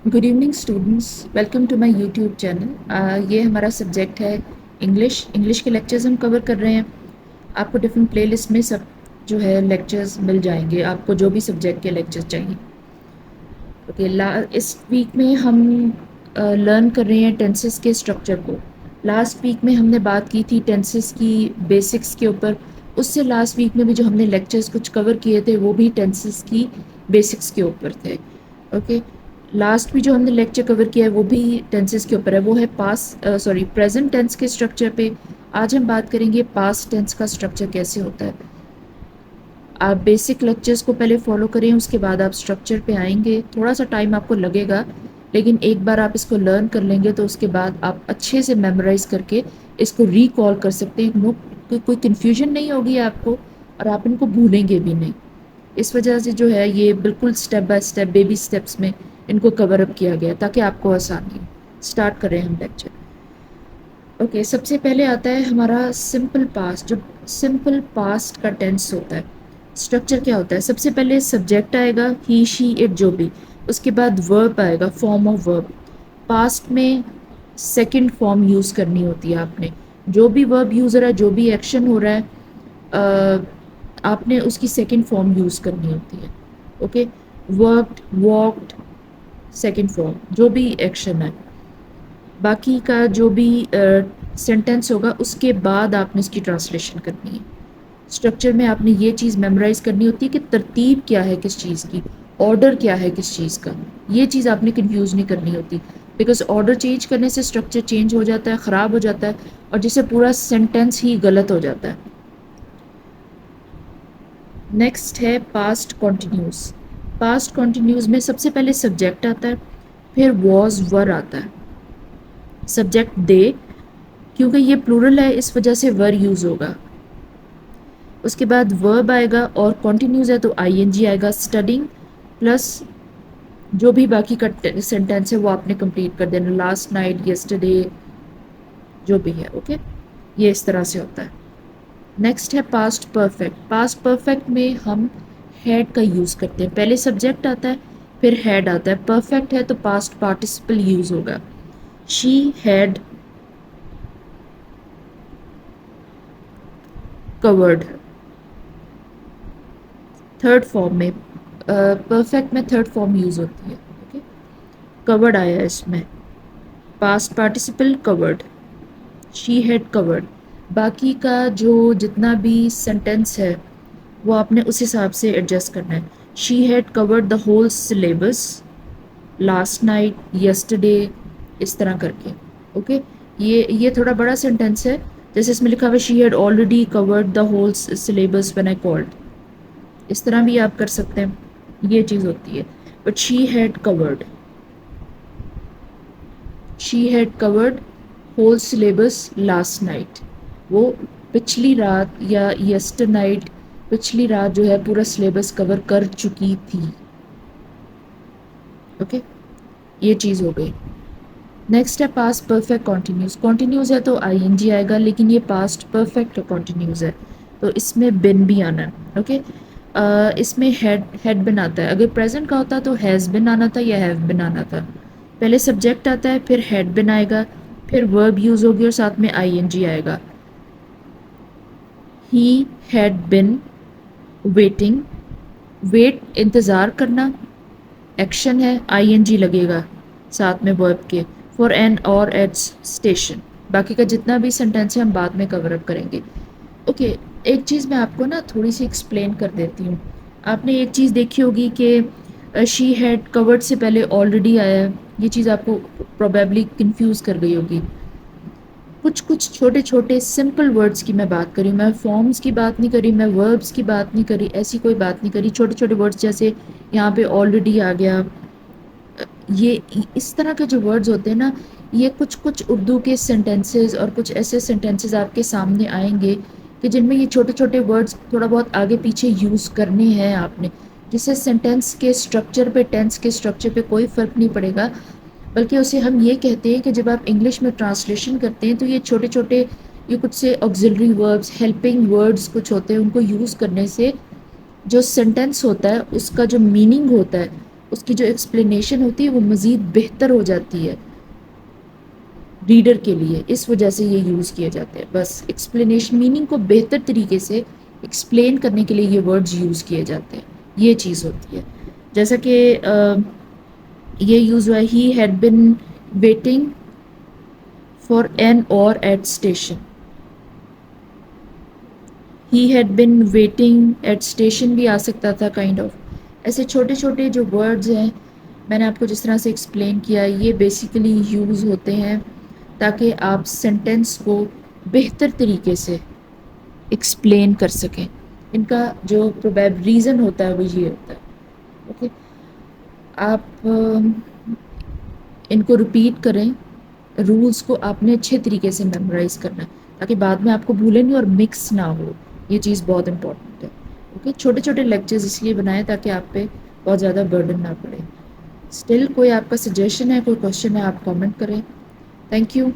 Good evening students, welcome to my YouTube channel. یہ ہمارا subject ہے انگلش کے لیکچرز ہم کور کر رہے ہیں۔ آپ کو ڈفرینٹ پلے لسٹ میں سب جو ہے لیکچرز مل جائیں گے، آپ کو جو بھی سبجیکٹ کے لیکچرز چاہیے۔ اوکے، اس ویک میں ہم لرن کر رہے ہیں ٹینسز کے اسٹرکچر کو۔ لاسٹ ویک میں ہم نے بات کی تھی ٹینسز کی بیسکس کے اوپر۔ اس سے لاسٹ ویک میں بھی جو ہم نے لیکچرز کچھ کور کیے تھے وہ بھی ٹینسز کی بیسکس کے اوپر تھے۔ اوکے، لاسٹ بھی جو ہم نے لیکچر کور کیا ہے وہ بھی ٹینسز کے اوپر ہے، وہ ہے پریزنٹ ٹینس کے اسٹرکچر پہ۔ آج ہم بات کریں گے پاسٹ ٹینس کا اسٹرکچر کیسے ہوتا ہے۔ آپ بیسک لیکچرز کو پہلے فالو کریں، اس کے بعد آپ اسٹرکچر پہ آئیں گے۔ تھوڑا سا ٹائم آپ کو لگے گا، لیکن ایک بار آپ اس کو لرن کر لیں گے تو اس کے بعد آپ اچھے سے میمورائز کر کے اس کو ریکال کر سکتے ہیں۔ کوئی کنفیوژن نہیں ہوگی آپ کو، اور آپ ان کو بھولیں گے بھی نہیں۔ اس وجہ سے جو ہے یہ بالکل step by step, baby steps میں ان کو کور اپ کیا گیا تاکہ آپ کو آسانی ہو۔ اسٹارٹ کریں ہم لیکچر۔ اوکے، سب سے پہلے آتا ہے ہمارا سمپل پاسٹ۔ جو سمپل پاسٹ کا ٹینس ہوتا ہے، اسٹرکچر کیا ہوتا ہے؟ سب سے پہلے سبجیکٹ آئے گا، ہی شی اٹ جو بھی، اس کے بعد ورب آئے گا، فارم آف ورب۔ پاسٹ میں سیکنڈ فارم یوز کرنی ہوتی ہے آپ نے۔ جو بھی ورب یوز ہو رہا ہے، جو بھی ایکشن ہو رہا ہے، آپ نے اس کی سیکنڈ فارم یوز کرنی ہوتی ہے۔ Okay, worked, walked, second form جو بھی ایکشن ہے، باقی کا جو بھی سینٹینس ہوگا اس کے بعد آپ نے اس کی ٹرانسلیشن کرنی ہے۔ اسٹرکچر میں آپ نے یہ چیز میمورائز کرنی ہوتی ہے کہ ترتیب کیا ہے کس چیز کی، آرڈر کیا ہے کس چیز کا۔ یہ چیز آپ نے کنفیوز نہیں کرنی ہوتی، بیکاز آرڈر چینج کرنے سے اسٹرکچر چینج ہو جاتا ہے، خراب ہو جاتا ہے، اور جس سے پورا سینٹینس ہی غلط ہو جاتا ہے۔ نیکسٹ ہے پاسٹ کنٹینیوس۔ پاسٹ کنٹینیوس میں سب سے پہلے سبجیکٹ آتا ہے، پھر واز ور آتا ہے۔ سبجیکٹ دے، کیونکہ یہ پلورل ہے اس وجہ سے ور یوز ہوگا۔ اس کے بعد ورب آئے گا، اور کنٹینیوس ہے تو آئی این جی آئے گا۔ اسٹڈنگ پلس جو بھی باقی کا سینٹینس ہے وہ آپ نے کمپلیٹ کر دینا، لاسٹ نائٹ، یسٹرڈے، جو بھی ہے۔ اوکے، یہ اس طرح سے ہوتا ہے۔ نیکسٹ ہے پاسٹ پرفیکٹ۔ پاسٹ پرفیکٹ میں ہم ہیڈ کا یوز کرتے ہیں، پہلے سبجیکٹ آتا ہے پھر ہیڈ آتا ہے۔ پرفیکٹ ہے تو پاسٹ پارٹیسپل یوز ہوگا، شی ہیڈ کورڈ۔ تھرڈ فارم میں پرفیکٹ میں تھرڈ فارم یوز ہوتی ہے۔ اوکے، کورڈ آیا ہے اس میں، past participle chord, she had کورڈ۔ باقی کا جو جتنا بھی سینٹینس ہے وہ آپ نے اس حساب سے ایڈجسٹ کرنا ہے۔ She had covered the whole syllabus last night, yesterday, اس طرح کر کے۔ اوکے، یہ تھوڑا بڑا سینٹینس ہے، جیسے اس میں لکھا ہوا she had already covered the whole syllabus when I called, اس طرح بھی آپ کر سکتے ہیں، یہ چیز ہوتی ہے۔ But she had chord whole syllabus last night, وہ پچھلی رات یا یسٹر نائٹ، پچھلی رات جو ہے پورا سلیبس کور کر چکی تھی۔ اوکے، یہ چیز ہو گئی۔ نیکسٹ ہے پاسٹ پرفیکٹ کنٹینیوس۔ کنٹینیوس ہے تو آئی این جی آئے گا، لیکن یہ پاسٹ پرفیکٹ کنٹینیوس ہے تو اس میں بن بھی آنا ہے۔ اوکے، اس میں ہیڈ بن آتا ہے۔ اگر پریزنٹ کا ہوتا تو ہیز بن آنا تھا یا ہیو بن آنا تھا۔ پہلے سبجیکٹ آتا ہے، پھر ہیڈ بن آئے گا، پھر ورب یوز ہوگی اور ساتھ میں آئی این جی آئے گا۔ He had been waiting, wait انتظار کرنا، ایکشن ہے، آئی این جی لگے گا ساتھ میں ورب کے، for an hour at station. باقی کا جتنا بھی سینٹینس ہے ہم بعد میں کور اپ کریں گے۔ اوکے، ایک چیز میں آپ کو نا تھوڑی سی ایکسپلین کر دیتی ہوں۔ آپ نے ایک چیز دیکھی ہوگی کہ شی ہیڈ کورڈ سے پہلے آلریڈی آیا ہے، یہ چیز آپ کو پروبیبلی کنفیوز کر گئی ہوگی۔ کچھ چھوٹے چھوٹے سمپل ورڈز کی میں بات کری، میں فارمز کی بات نہیں کری، میں وربز کی بات نہیں کری، ایسی کوئی بات نہیں کری۔ چھوٹے چھوٹے ورڈز جیسے یہاں پہ آلریڈی آ گیا، یہ اس طرح کے جو ورڈز ہوتے ہیں نا، یہ کچھ اردو کے سینٹینسز اور کچھ ایسے سینٹینسز آپ کے سامنے آئیں گے کہ جن میں یہ چھوٹے چھوٹے ورڈز تھوڑا بہت آگے پیچھے یوز کرنے ہیں آپ نے، جس سے سینٹینس کے سٹرکچر پہ، ٹینس کے سٹرکچر پہ کوئی فرق نہیں پڑے گا، بلکہ اسے ہم یہ کہتے ہیں کہ جب آپ انگلش میں ٹرانسلیشن کرتے ہیں تو یہ چھوٹے چھوٹے، یہ کچھ سے آگزیلری وربز، ہیلپنگ ورڈز کچھ ہوتے ہیں، ان کو یوز کرنے سے جو سینٹینس ہوتا ہے اس کا جو میننگ ہوتا ہے اس کی جو ایکسپلینیشن ہوتی ہے وہ مزید بہتر ہو جاتی ہے ریڈر کے لیے، اس وجہ سے یہ یوز کیے جاتے ہیں. بس ایکسپلینیشن میننگ کو بہتر طریقے سے ایکسپلین کرنے کے لیے یہ ورڈز یوز کیے جاتے ہیں، یہ چیز ہوتی ہے. جیسا کہ یہ یوز ہوا ہے، he had been waiting for an hour at station. He had been waiting at station بھی آ سکتا تھا کائنڈ آف. ایسے چھوٹے چھوٹے جو ورڈز ہیں میں نے آپ کو جس طرح سے ایکسپلین کیا، یہ بیسیکلی یوز ہوتے ہیں تاکہ آپ سینٹینس کو بہتر طریقے سے ایکسپلین کر سکیں. ان کا جو ریزن ہوتا ہے وہ یہ ہوتا ہے. اوکے، آپ ان کو ریپیٹ کریں. رولز کو آپ نے اچھے طریقے سے میمورائز کرنا ہے تاکہ بعد میں آپ کو بھولیں نہیں اور مکس نہ ہو. یہ چیز بہت امپورٹنٹ ہے. اوکے، چھوٹے چھوٹے لیکچرز اس لیے بنائیں تاکہ آپ پہ بہت زیادہ برڈن نہ پڑے. اسٹل کوئی آپ کا سجیشن ہے، کوئی کوشچن ہے، آپ کامنٹ کریں. Thank you.